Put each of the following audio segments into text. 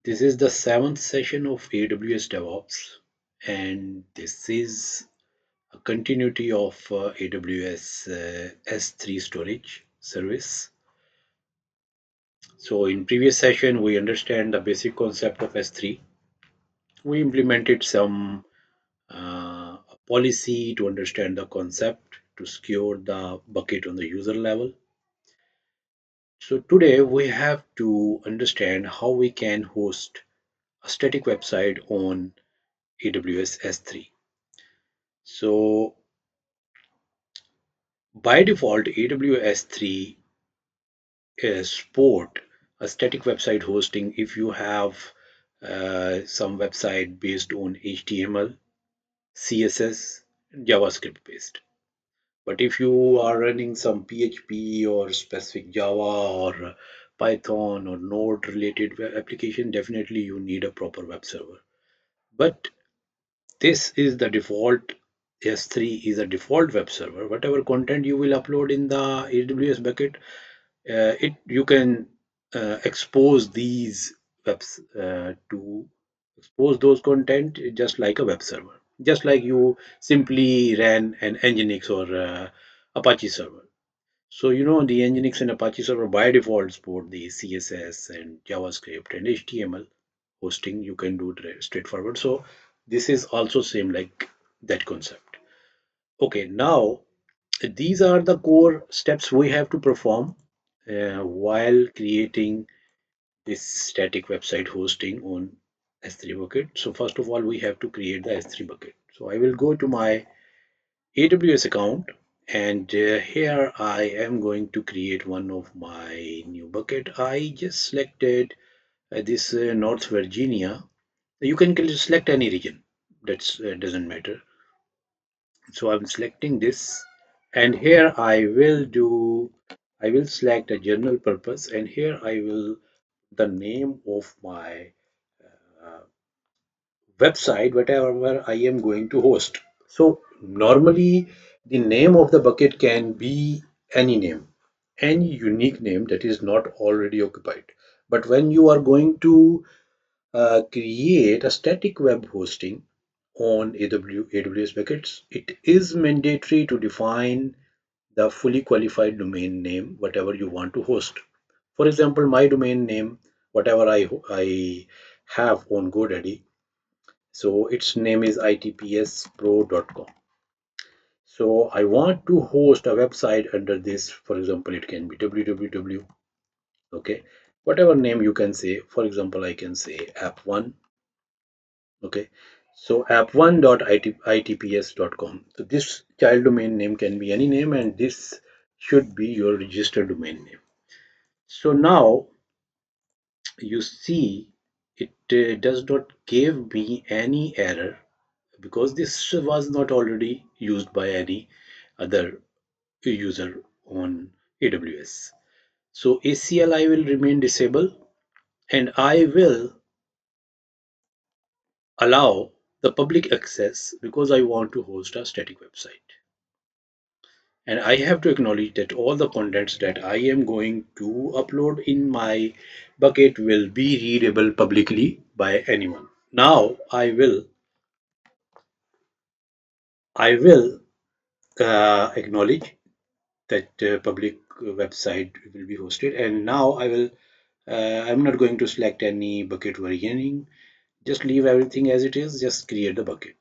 This is the seventh session of AWS DevOps, and this is a continuity of AWS S3 storage service. So, in previous session, we understand the basic concept of S3. We implemented some policy to understand the concept to secure the bucket on the user level. So today we have to understand how we can host a static website on AWS S3. So by default, AWS 3 support a static website hosting if you have some website based on HTML, CSS, and JavaScript based. But if you are running some PHP or specific Java or Python or Node related web application, definitely you need a proper web server. But this is the default. S3 is a default web server. Whatever content you will upload in the AWS bucket, it you can expose these webs to expose those content just like a web server, just like you simply ran an Nginx or Apache server. So the Nginx and Apache server by default support the CSS and JavaScript and HTML hosting. You can do it straightforward. So this is also same like that concept. Okay, now these are the core steps we have to perform while creating this static website hosting on S3 bucket. So first of all, we have to create the S3 bucket. So I will go to my AWS account, and here I am going to create one of my new bucket. I just selected this North Virginia. You can select any region. That's doesn't matter. So I'm selecting this, and here I will select a general purpose, and here I will the name of my uh, website, whatever I am going to host. So normally the name of the bucket can be any name, any unique name that is not already occupied. But when you are going to create a static web hosting on AWS buckets, it is mandatory to define the fully qualified domain name, whatever you want to host. For example, my domain name, whatever I have on GoDaddy, so its name is itpspro.com. So I want to host a website under this. For example, it can be www. Okay, whatever name you can say. For example, I can say app1. Okay, so app1.itps.com. So this child domain name can be any name, and this should be your registered domain name. So now you see it does not give me any error because this was not already used by any other user on AWS. So ACLI will remain disabled, and I will allow the public access because I want to host a static website. And I have to acknowledge that all the contents that I am going to upload in my bucket will be readable publicly by anyone. Now I will acknowledge that public website will be hosted, and now I'm not going to select any bucket versioning. Just leave everything as it is. Just create the bucket.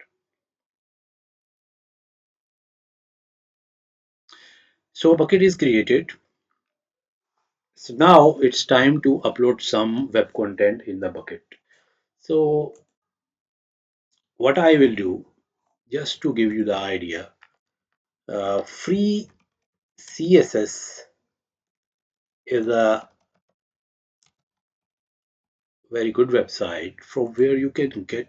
So bucket is created. So now it's time to upload some web content in the bucket. So what I will do, just to give you the idea, free CSS is a very good website from where you can get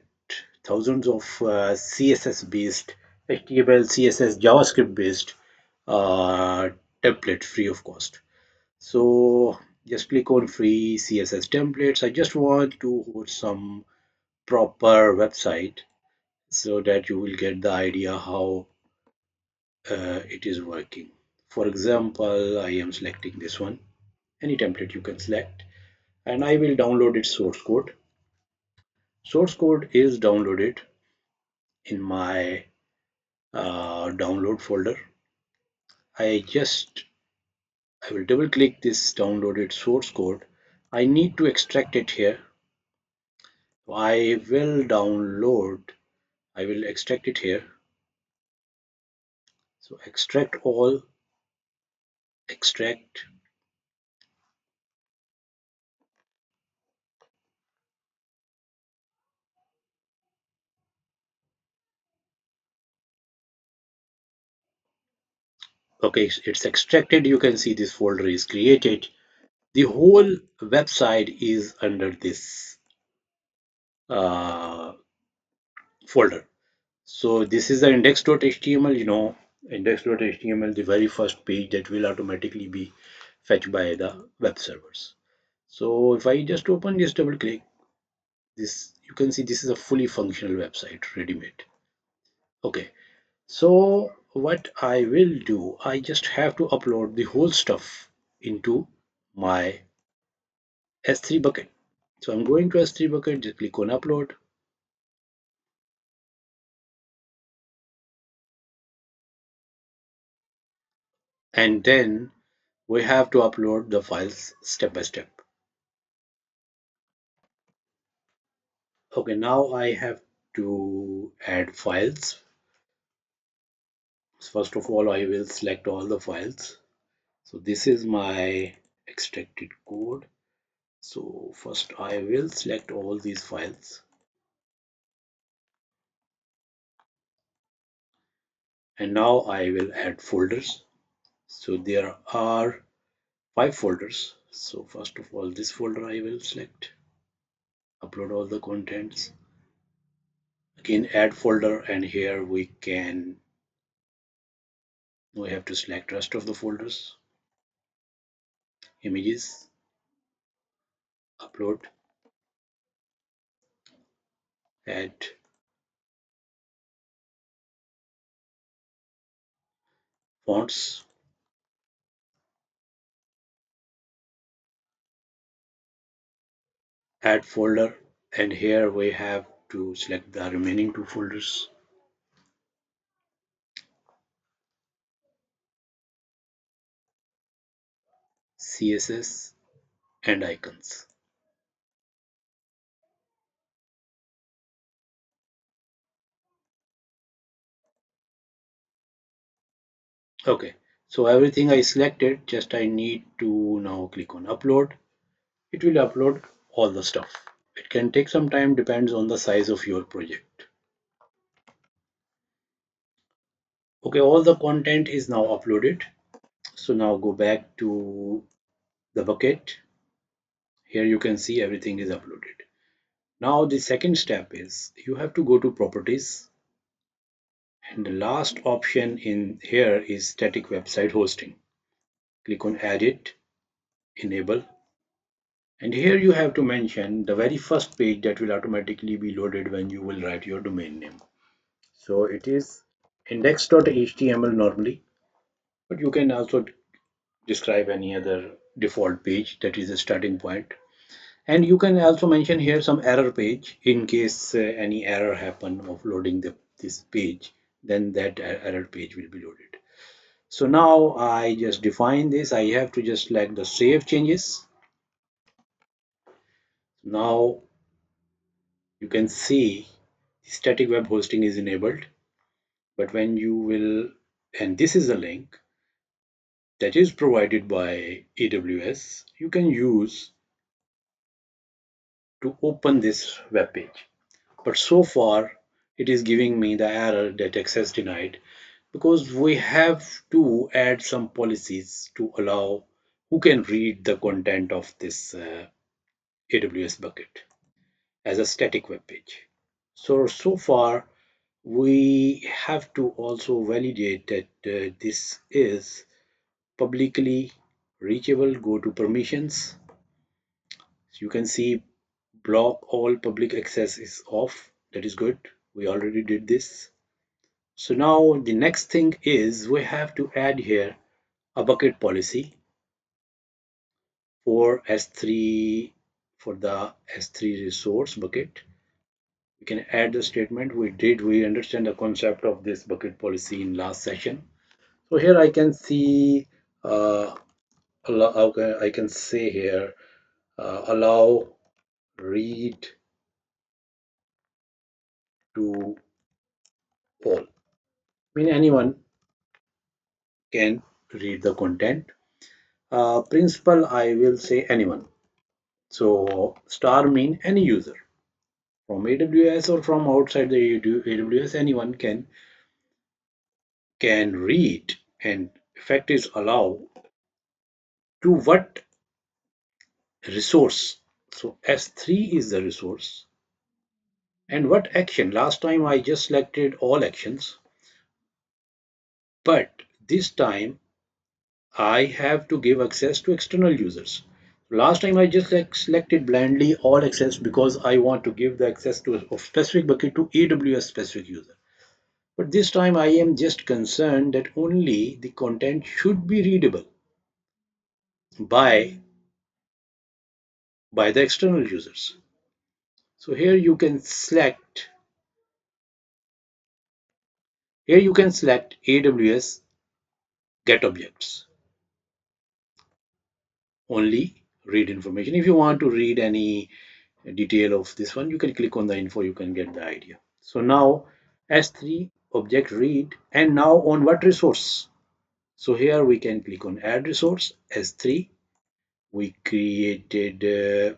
thousands of CSS based, HTML, CSS, JavaScript based template free of cost. So just click on free CSS templates. I just want to host some proper website so that you will get the idea how it is working. For example, I am selecting this one, any template you can select, and I will download its source code. Source code is downloaded in my download folder. I will double click this downloaded source code. I need to extract it here. I will download, I will extract it here. So extract all, extract. Okay, it's extracted. You can see this folder is created. The whole website is under this uh, folder. So this is the index.html, index.html, the very first page that will automatically be fetched by the web servers. So if I just open this, double click this, you can see this is a fully functional website, ready-made. Okay, so what I will do, I just have to upload the whole stuff into my S3 bucket. So I'm going to S3 bucket, just click on upload. And then we have to upload the files step by step. Okay, now I have to add files. First of all, I will select all the files. So this is my extracted code. So first I will select all these files. And now I will add folders. So there are 5 folders. So first of all, this folder I will select, upload all the contents. Again, add folder, and here we have to select rest of the folders, images, upload, add fonts, add folder, and here we have to select the remaining 2 folders, CSS and icons. Okay, so everything I selected, just I need to now click on upload. It will upload all the stuff. It can take some time, depends on the size of your project. Okay, all the content is now uploaded. So now go back to the bucket. Here you can see everything is uploaded. Now the second step is you have to go to properties, and the last option in here is static website hosting. Click on edit, enable, and here you have to mention the very first page that will automatically be loaded when you will write your domain name. So it is index.html normally, but you can also describe any other default page that is a starting point. And you can also mention here some error page in case any error happen of loading this page, then that error page will be loaded. So now I just define this. I have to just select the save changes. Now you can see static web hosting is enabled, but when you will, and this is a link that is provided by AWS, you can use to open this web page. But so far it is giving me the error that access denied, because we have to add some policies to allow who can read the content of this AWS bucket as a static web page. So far we have to also validate that this is publicly reachable. Go to permissions. So you can see block all public access is off. That is good. We already did this. So now the next thing is we have to add here a bucket policy for S3, for the S3 resource bucket. We can add the statement. We understand the concept of this bucket policy in last session. So here I can see, okay, I can say here, allow read to all. I mean, anyone can read the content. Principal, I will say anyone. So star mean any user from AWS or from outside the AWS. Anyone can read, and effect is allow to what resource. So S3 is the resource. And what action? Last time I just selected all actions, but this time I have to give access to external users. Last time I just selected blindly all access because I want to give the access to a specific bucket to AWS specific user. But this time I am just concerned that only the content should be readable by the external users. So here you can select AWS get objects, only read information. If you want to read any detail of this one, you can click on the info, you can get the idea. So now S3 object read, and now on what resource? So here we can click on add resource S3. We created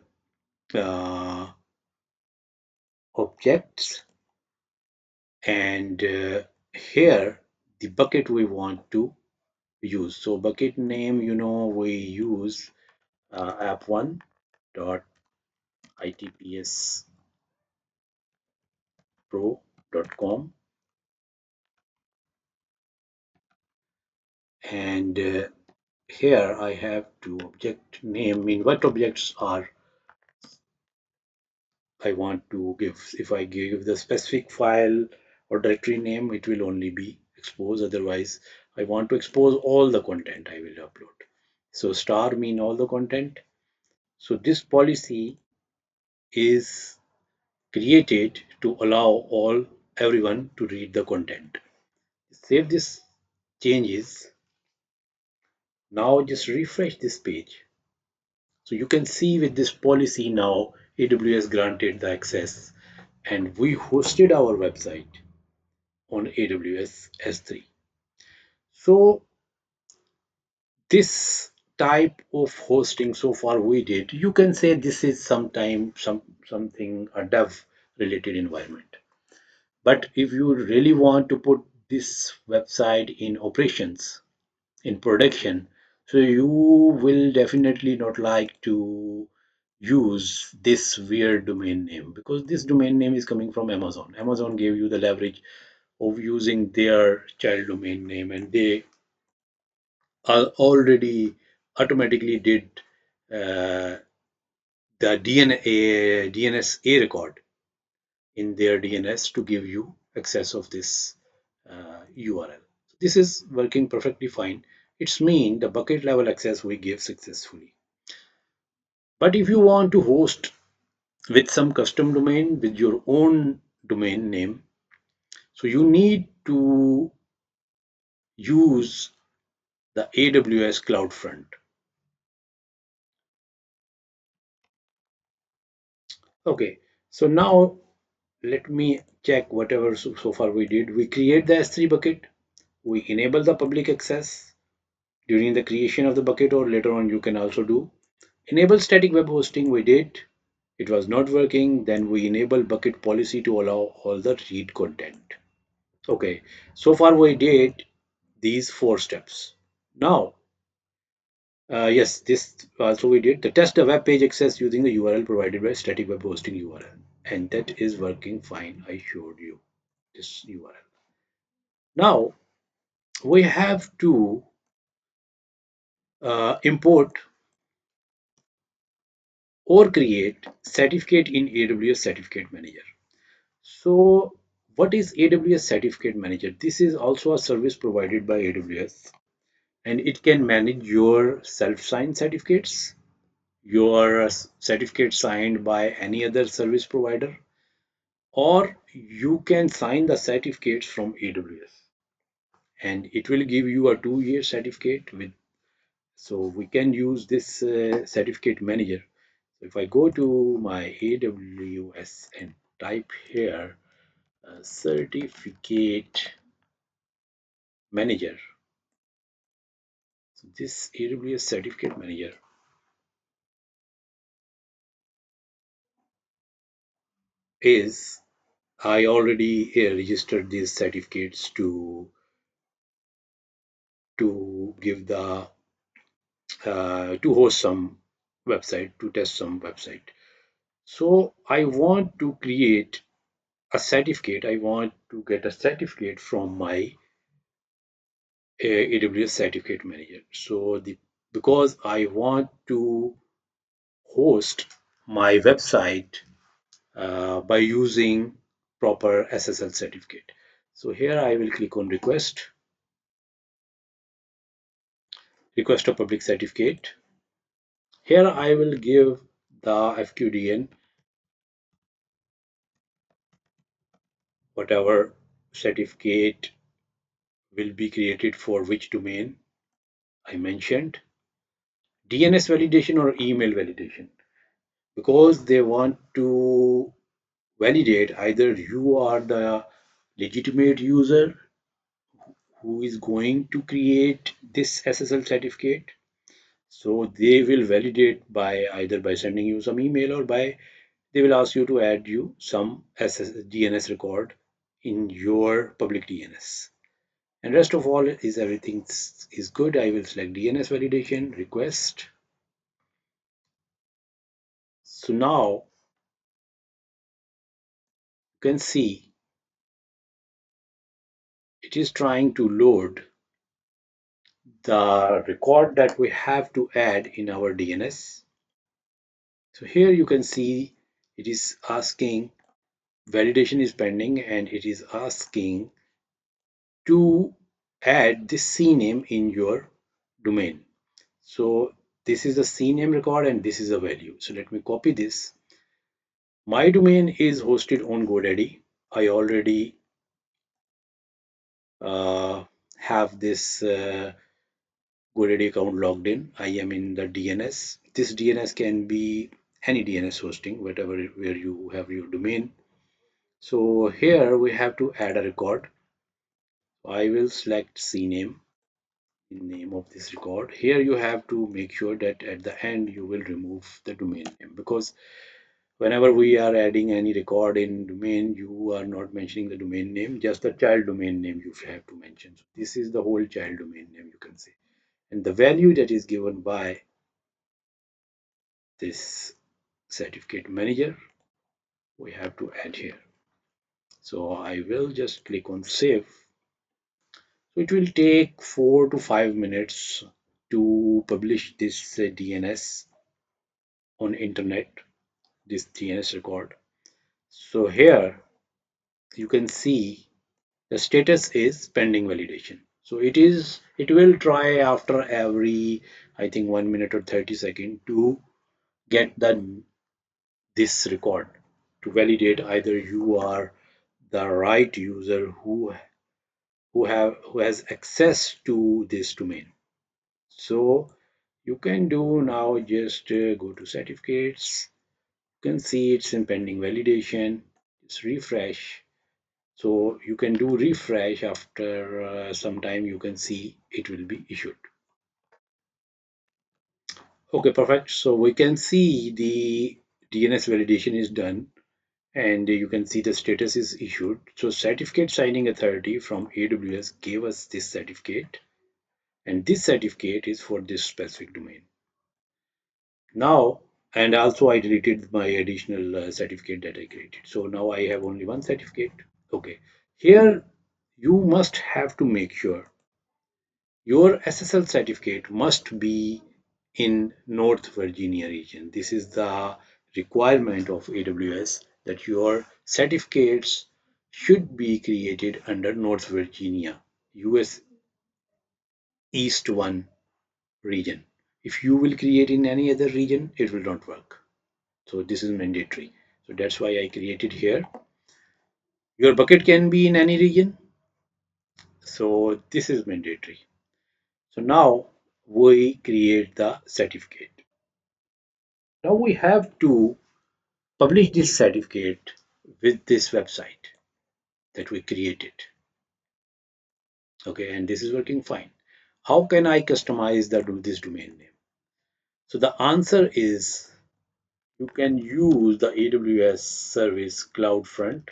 objects, and here the bucket we want to use. So bucket name, we use app1 dot itpspro.com, and here I have to object name, mean what objects are I want to give. If I give the specific file or directory name, it will only be exposed. Otherwise, I want to expose all the content I will upload. So star mean all the content. So this policy is created to allow everyone to read the content. Save this changes. Now just refresh this page. So you can see with this policy now AWS granted the access, and we hosted our website on AWS S3. So this type of hosting so far we did, you can say this is something a dev related environment. But if you really want to put this website in operations, in production, so you will definitely not like to use this weird domain name, because this domain name is coming from Amazon. Amazon gave you the leverage of using their child domain name, and they are already automatically did uh, the DNS record in their DNS to give you access of this URL. This is working perfectly fine. It's mean the bucket level access we give successfully. But if you want to host with some custom domain with your own domain name, so you need to use the AWS CloudFront. Okay, so now let me check whatever so far we did. We create the S3 bucket, we enable the public access during the creation of the bucket, or later on you can also do. Enable static web hosting, we did. It was not working. Then we enable bucket policy to allow all the read content. Okay, so far we did these 4 steps. Now, yes, this also we did. The test the web page access using the URL provided by static web hosting URL. And that is working fine. I showed you this URL. Now, we have to import or create certificate in AWS Certificate Manager. So what is AWS Certificate Manager? This is also a service provided by AWS, and it can manage your self-signed certificates, your certificate signed by any other service provider, or you can sign the certificates from AWS, and it will give you a 2-year certificate with. So we can use this certificate manager. If I go to my AWS and type here certificate manager, so this AWS certificate manager is, I already registered these certificates to give the to host some website, to test some website. So I want to create a certificate. I want to get a certificate from my AWS Certificate Manager. So because I want to host my website by using proper SSL certificate. So here I will click on request a public certificate. Here I will give the FQDN, whatever certificate will be created for which domain I mentioned. DNS validation or email validation, because they want to validate either you are the legitimate user who is going to create this SSL certificate. So they will validate by either by sending you some email, or by they will ask you to add you some DNS record in your public DNS. And rest of all is everything is good. I will select DNS validation request. So now you can see it is trying to load the record that we have to add in our DNS. So here you can see it is asking, validation is pending, and it is asking to add this CNAME in your domain. So this is the CNAME record and this is a value. So let me copy this. My domain is hosted on GoDaddy. I already have this GoDaddy account logged in. I am in the DNS. This DNS can be any DNS hosting, whatever where you have your domain. So here we have to add a record. I will select CNAME in name of this record. Here you have to make sure that at the end you will remove the domain name, because whenever we are adding any record in domain, you are not mentioning the domain name, just the child domain name you have to mention. So this is the whole child domain name, you can say, and the value that is given by this certificate manager we have to add here. So I will just click on save. So it will take 4 to 5 minutes to publish this DNS on internet, this DNS record. So here you can see the status is pending validation. So it will try after every, I think, 1 minute or 30 seconds to get this record, to validate either you are the right user who has access to this domain. So you can do now, just go to certificates. You can see it's in pending validation. Just refresh. So you can do refresh after some time. You can see it will be issued. Okay, perfect. So we can see the DNS validation is done, and you can see the status is issued. So certificate signing authority from AWS gave us this certificate, and this certificate is for this specific domain. Now, and also I deleted my additional certificate that I created. So now I have only one certificate. Okay, here you must have to make sure your SSL certificate must be in North Virginia region. This is the requirement of AWS, that your certificates should be created under North Virginia, US East 1 region. If you will create in any other region, it will not work. So this is mandatory. So that's why I created here. Your bucket can be in any region, so this is mandatory. So now we create the certificate. Now we have to publish this certificate with this website that we created. Okay, and this is working fine. How can I customize this domain name? So the answer is you can use the AWS service CloudFront.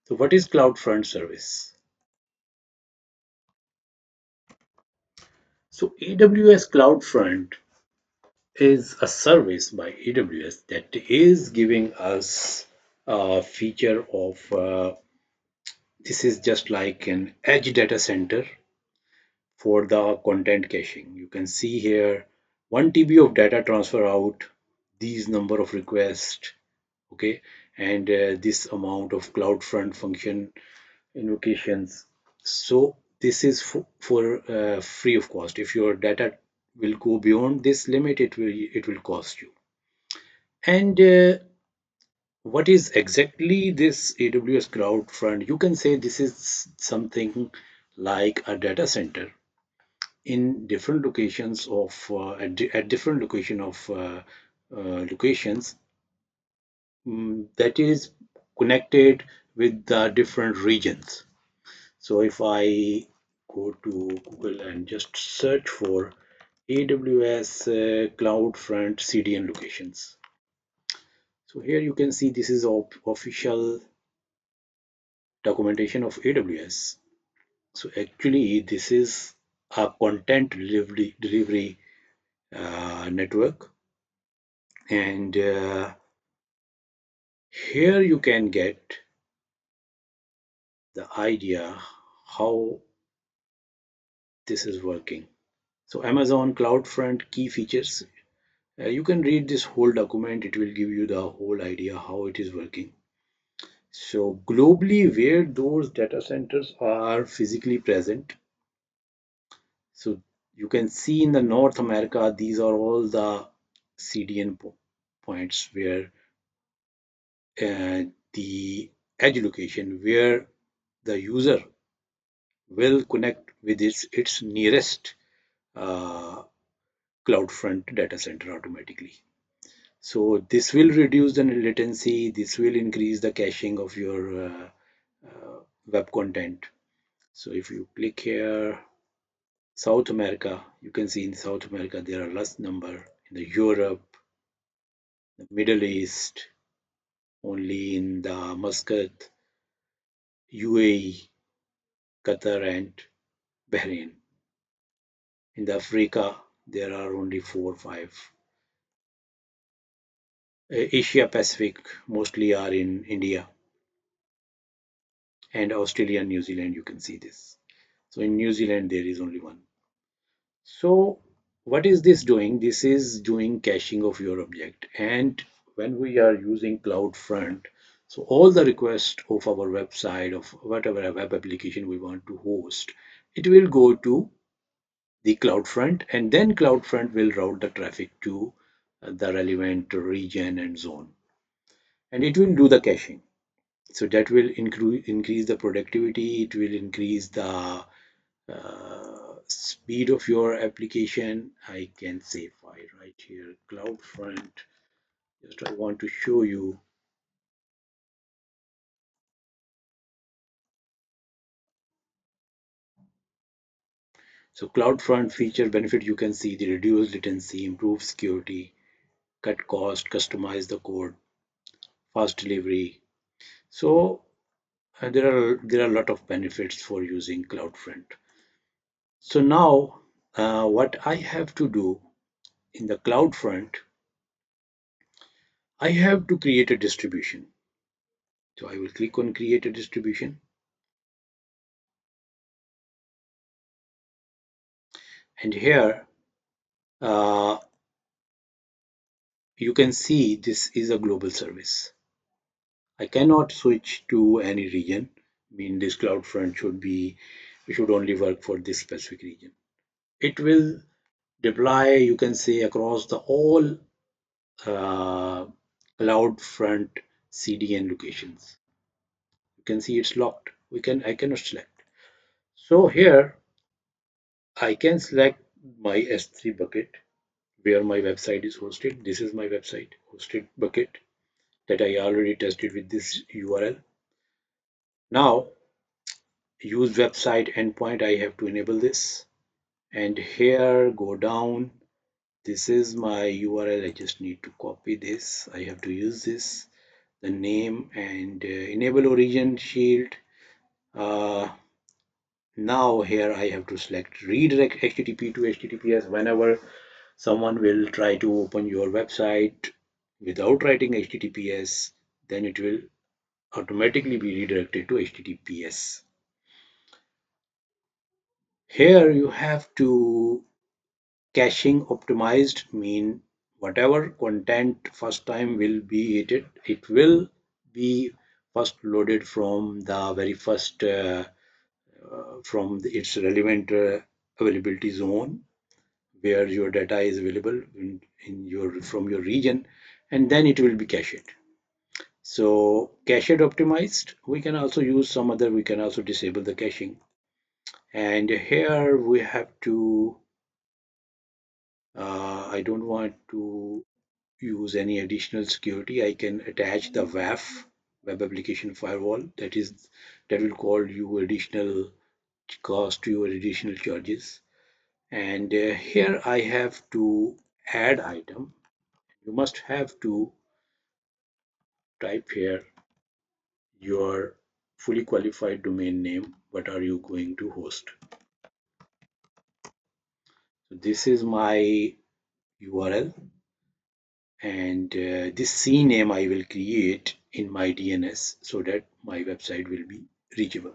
So what is CloudFront service? So AWS CloudFront is a service by AWS that is giving us a feature of this is just like an edge data center for the content caching. You can see here 1 TB of data transfer out, these number of requests, okay, and this amount of CloudFront function invocations. So this is for free of cost. If your data will go beyond this limit, it will cost you. And what is exactly this AWS CloudFront? You can say this is something like a data center in different locations of at different locations that is connected with the different regions. So if I go to Google and just search for AWS CloudFront CDN locations. So here you can see this is official documentation of AWS. So actually this is a content delivery network, and here you can get the idea how this is working. So Amazon CloudFront key features. You can read this whole document. It will give you the whole idea how it is working. So globally, where those data centers are physically present. So you can see in the North America, these are all the CDN points where the edge location where the user will connect with its nearest uh, CloudFront data center automatically. So this will reduce the latency, this will increase the caching of your web content. So if you click here, South America, you can see in South America there are less number. In the Europe, the Middle East, only in the Muscat, UAE, Qatar, and Bahrain. In the Africa, there are only 4 or 5. Asia Pacific mostly are in India, and Australia and New Zealand, you can see this. So in New Zealand, there is only one. So what is this doing? This is doing caching of your object. And when we are using CloudFront, so all the requests of our website, of whatever web application we want to host, it will go to the CloudFront, and then CloudFront will route the traffic to the relevant region and zone. And it will do the caching. So that will increase the productivity, it will increase the speed of your application. I can say file right here, CloudFront. Just I want to show you. So CloudFront feature benefit, you can see the reduced latency, improved security, cut cost, customize the code, fast delivery. So there are a lot of benefits for using CloudFront. So now what I have to do in the CloudFront, I have to create a distribution. So I will click on create a distribution, and here uh, you can see this is a global service. I cannot switch to any region. I mean, this CloudFront should only work for this specific region. It will deploy, you can say, across the all uh, CloudFront CDN locations. You can see it's locked. I cannot select. So here I can select my S3 bucket where my website is hosted. This is my website hosted bucket that I already tested with this URL. Now use website endpoint. I have to enable this, and here go down. This is my URL. I just need to copy this. I have to use this, the name, and enable origin shield. Now here I have to select redirect HTTP to HTTPS. Whenever someone will try to open your website without writing HTTPS, then it will automatically be redirected to HTTPS. Here you have to caching optimized, mean whatever content first time will be hit, it will be first loaded from the very first its relevant availability zone where your data is available in your from your region, and then it will be cached. So cached optimized, we can also use some other, we can also disable the caching. And here we have to I don't want to use any additional security. I can attach the WAF, Web Application Firewall, that will call you additional cost to your additional charges. And here I have to add item. You must have to type here your fully qualified domain name. What are you going to host? So this is my URL, and this CNAME I will create in my DNS so that my website will be reachable.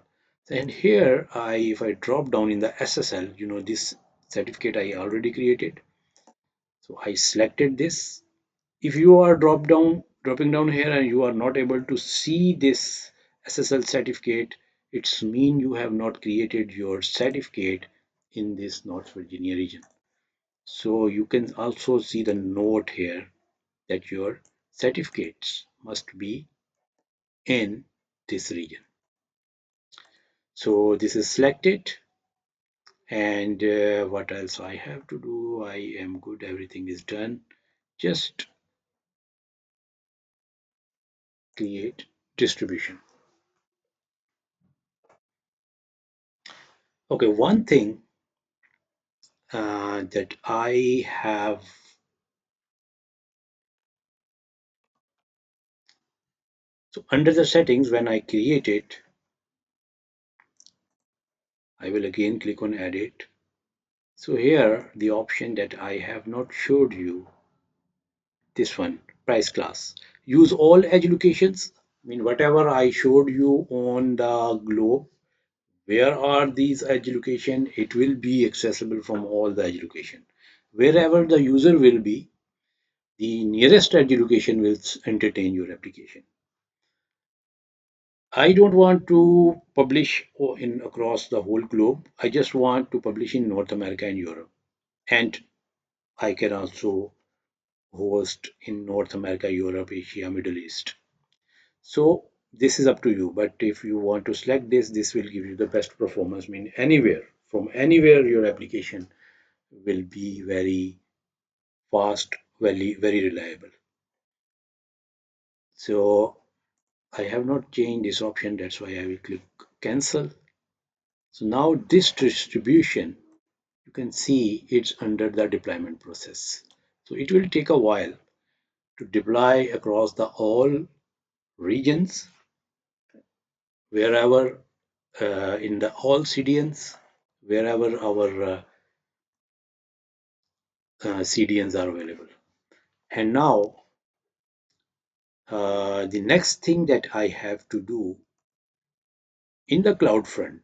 And here if I drop down in the SSL, this certificate I already created. So I selected this. If you are dropping down here and you are not able to see this SSL certificate, it's mean you have not created your certificate in this North Virginia region. So you can also see the note here that your certificates must be in this region. So this is selected, and what else I have to do? I am good, everything is done. Just create distribution. Okay, one thing that I have, so under the settings, when I create it, I will again click on edit. So here the option that I have not showed you, this one, price class, use all edge locations. I mean, whatever I showed you on the globe, where are these edge location, it will be accessible from all the edge location. Wherever the user will be, the nearest edge location will entertain your application. I don't want to publish in across the whole globe. I just want to publish in North America and Europe. And I can also host in North America, Europe, Asia, Middle East. So this is up to you. But if you want to select this, this will give you the best performance. I mean, anywhere, from anywhere, your application will be very fast, very reliable. So I have not changed this option. That's why I will click cancel. So now this distribution, you can see it's under the deployment process. So it will take a while to deploy across the all regions, wherever in the all CDNs, wherever our CDNs are available. And now the next thing that I have to do in the CloudFront,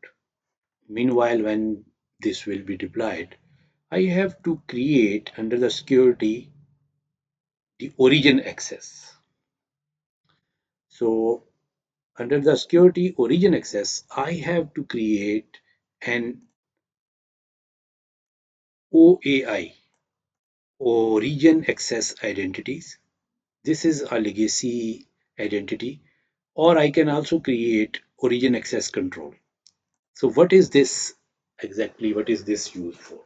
meanwhile when this will be deployed, I have to create under the security the origin access. So under the security origin access, I have to create an OAI. origin access identities. This is a legacy identity, or I can also create origin access control. So what is this exactly? What is this used for?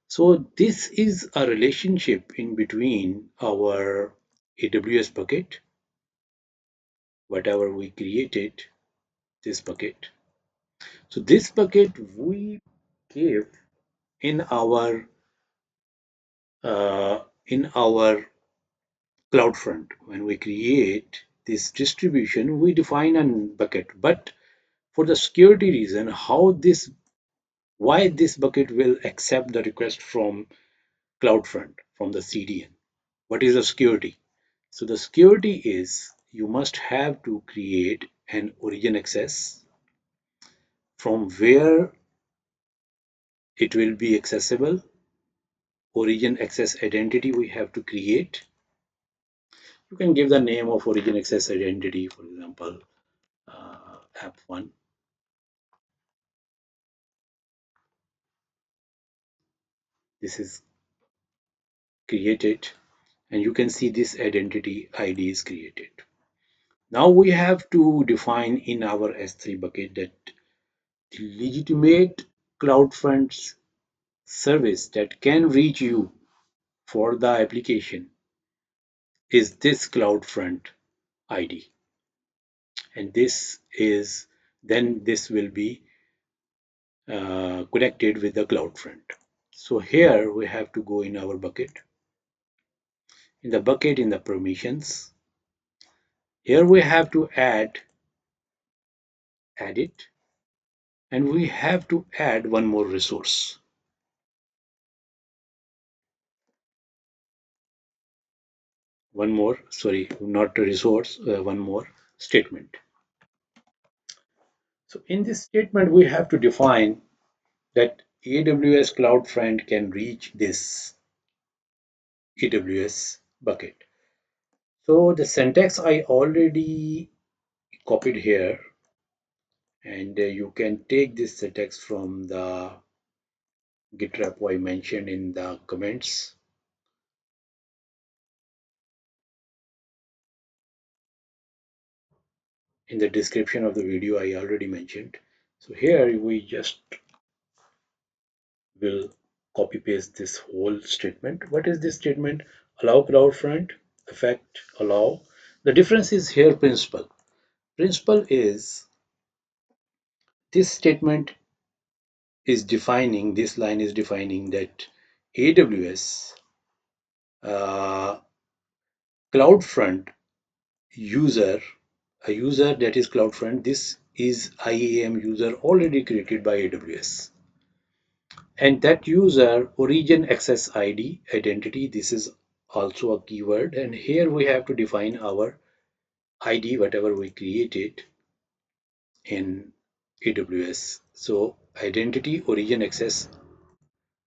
So this is a relationship in between our AWS bucket, whatever we created, this bucket. So this bucket we give in our in our CloudFront. When we create this distribution, we define a bucket. But for the security reason, why this bucket will accept the request from CloudFront, from the CDN. What is the security? So the security is you must have to create an origin access from where it will be accessible. Origin access identity we have to create. You can give the name of origin access identity, for example, app1. This is created, and you can see this identity ID is created. Now we have to define in our S3 bucket that the legitimate CloudFront service that can reach you for the application is this CloudFront ID, and this will be connected with the CloudFront. So here we have to go in our bucket. In the bucket, in the permissions, here we have to add it, and we have to add one more resource. One more, sorry, not a resource, one more statement. So in this statement, we have to define that AWS CloudFront can reach this AWS bucket. So the syntax I already copied here, and you can take this syntax from the Git repo I mentioned in the comments. In the description of the video, I already mentioned. So here we just will copy paste this whole statement. What is this statement? Allow CloudFront, effect, allow. The difference is here principal. Principal is this statement is defining, this line is defining that AWS CloudFront user, a user that is CloudFront, this is IAM user already created by AWS. And that user origin access ID identity, this is also a keyword. And here we have to define our ID, whatever we created in AWS. So identity, origin access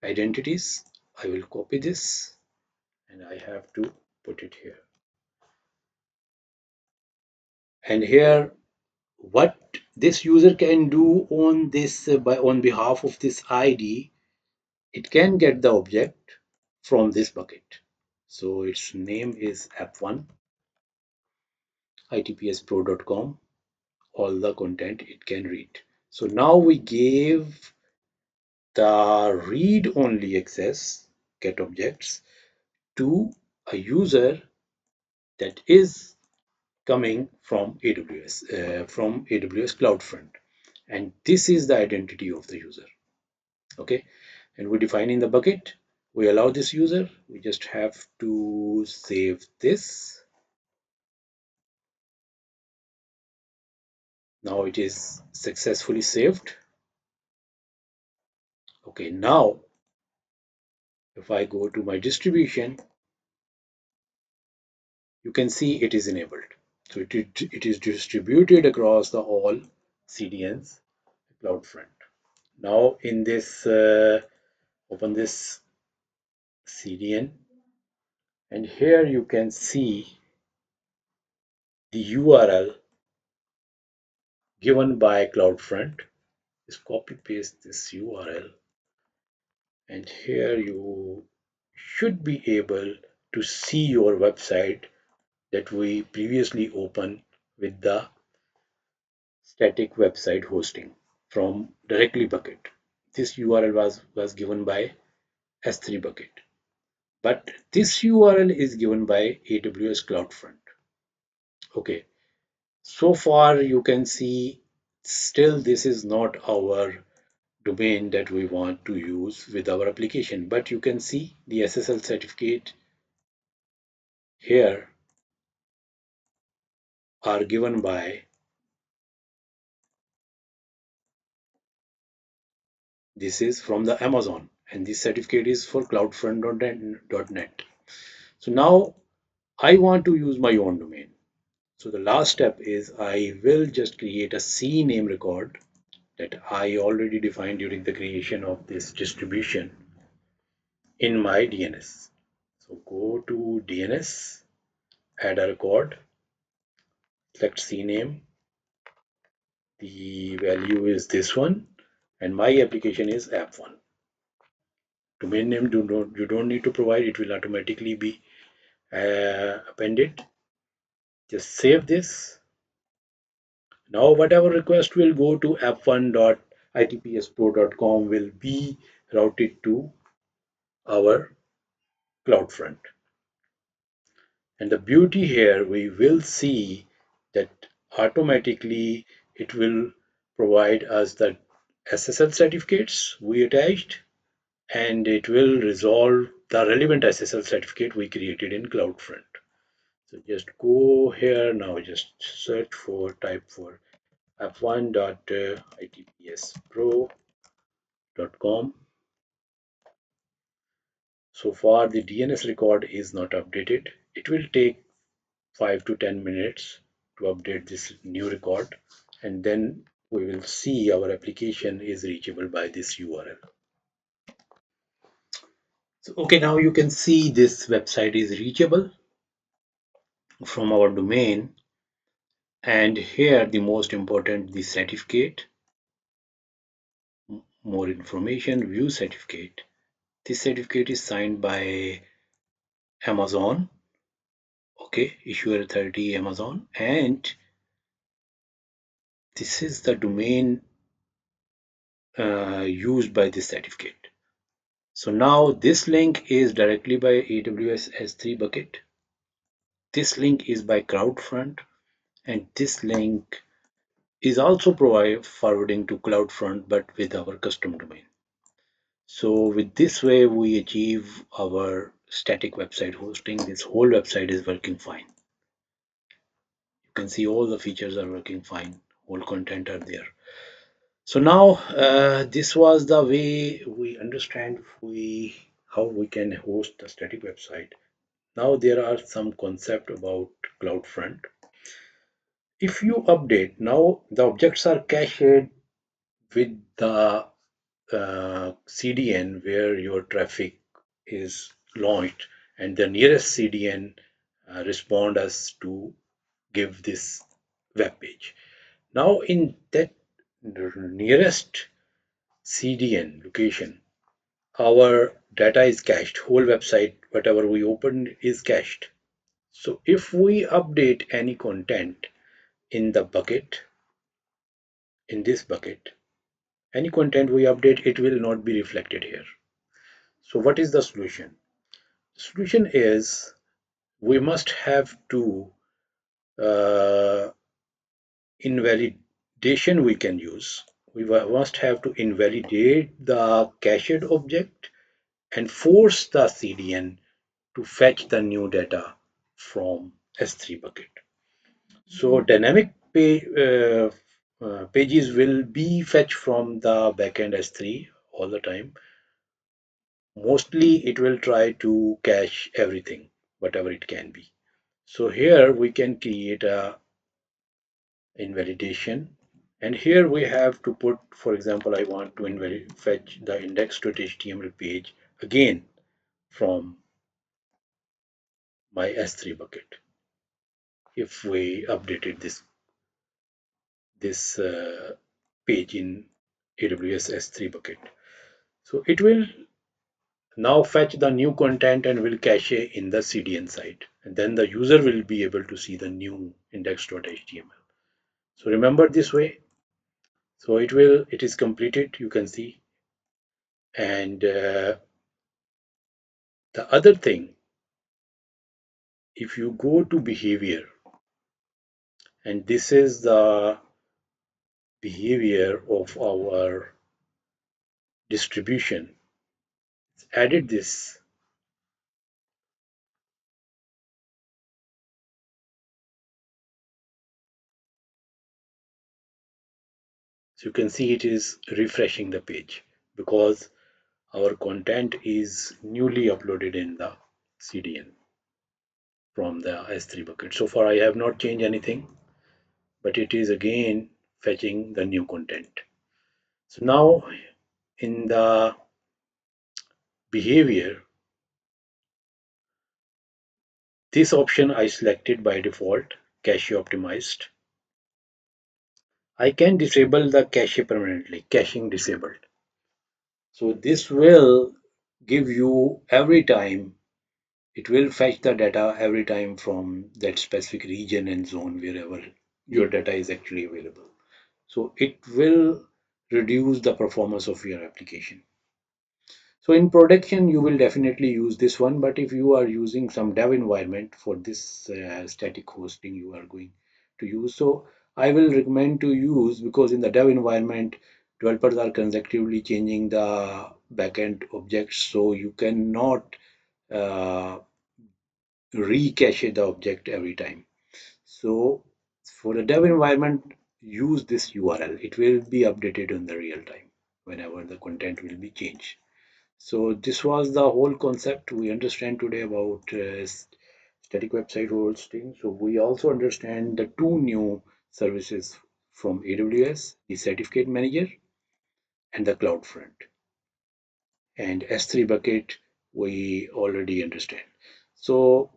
identities, I will copy this and I have to put it here. And here what this user can do on this on behalf of this ID, it can get the object from this bucket. So its name is app1 itpspro.com, all the content it can read. So now we gave the read only access get objects to a user that is coming from AWS CloudFront, and this is the identity of the user. Okay, and we define in the bucket, we allow this user, we just have to save this. Now it is successfully saved. Okay, now if I go to my distribution, you can see it is enabled. So it is distributed across the all CDNs CloudFront. Now in this, open this CDN, and here you can see the URL given by CloudFront. Just copy paste this URL, and here you should be able to see your website that we previously opened with the static website hosting from directly bucket. This URL was given by S3 bucket, but this URL is given by AWS CloudFront. Okay, so far you can see still this is not our domain that we want to use with our application, but you can see the SSL certificate here are given by this is from the Amazon, and this certificate is for cloudfront.net. So now I want to use my own domain. So the last step is I will just create a CNAME record that I already defined during the creation of this distribution in my DNS. So go to DNS, add a record, select CNAME. The value is this one, and my application is app1. Domain name you don't need to provide, it will automatically be appended. Just save this. Now whatever request will go to app1.itpspro.com will be routed to our CloudFront. And the beauty here, we will see that automatically it will provide us the SSL certificates we attached, and it will resolve the relevant SSL certificate we created in CloudFront. So just go here now, just search for, type for app1.itpspro.com. So far the DNS record is not updated. It will take 5 to 10 minutes to update this new record, and then we will see our application is reachable by this URL. So okay, now you can see this website is reachable from our domain, and here the most important, the certificate, more information, view certificate. This certificate is signed by Amazon, okay, issuer authority Amazon, and this is the domain used by this certificate. So now this link is directly by AWS S3 bucket. This link is by CloudFront, and this link is also forwarding to CloudFront but with our custom domain. So with this way we achieve our static website hosting. This whole website is working fine. You can see all the features are working fine, all content are there. So now this was the way we understand how we can host a static website. Now there are some concept about CloudFront. If you update, now the objects are cached with the CDN where your traffic is launched, and the nearest CDN respond us to give this web page. Now in that nearest CDN location, our data is cached. Whole website, whatever we opened, is cached. So if we update any content in the bucket, in this bucket, any content we update, it will not be reflected here. So what is the solution? The solution is we must have to invalidation we can use. We must have to invalidate the cached object and force the CDN to fetch the new data from S3 bucket. So dynamic pages will be fetched from the backend S3 all the time. Mostly it will try to cache everything, whatever it can be. So here we can create a invalidation, and here we have to put, for example, I want to fetch the index.html page again from my S3 bucket. If we updated this page in AWS S3 bucket, so it will Now fetch the new content and will cache in the CDN side. And then the user will be able to see the new index.html. So remember this way. So it is completed, you can see. And the other thing, if you go to behavior, and this is the behavior of our distribution, added this. So you can see it is refreshing the page because our content is newly uploaded in the CDN from the S3 bucket. So far I have not changed anything, but it is again fetching the new content. So now in the behavior, this option I selected by default, cache optimized. I can disable the cache permanently, caching disabled. So this will give you every time, it will fetch the data every time from that specific region and zone wherever your data is actually available. So it will reduce the performance of your application. So in production, you will definitely use this one, but if you are using some dev environment for this static hosting you are going to use, so I will recommend to use, because in the dev environment, developers are consecutively changing the backend objects, so you cannot uh, recache the object every time. So for the dev environment, use this URL. It will be updated in the real time whenever the content will be changed. So this was the whole concept we understand today about static website hosting. So we also understand the two new services from AWS, the Certificate Manager and the CloudFront. And S3 bucket we already understand. So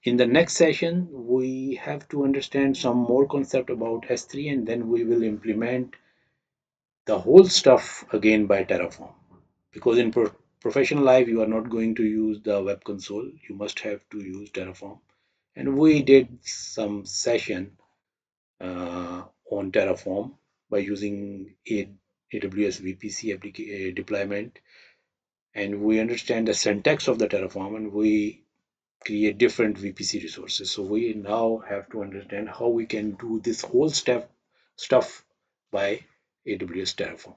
in the next session, we have to understand some more concept about S3, and then we will implement the whole stuff again by Terraform. Because in professional life, you are not going to use the web console. You must have to use Terraform. And we did some session on Terraform by using AWS VPC deployment, and we understand the syntax of the Terraform, and we create different VPC resources. So we now have to understand how we can do this whole stuff by AWS Terraform.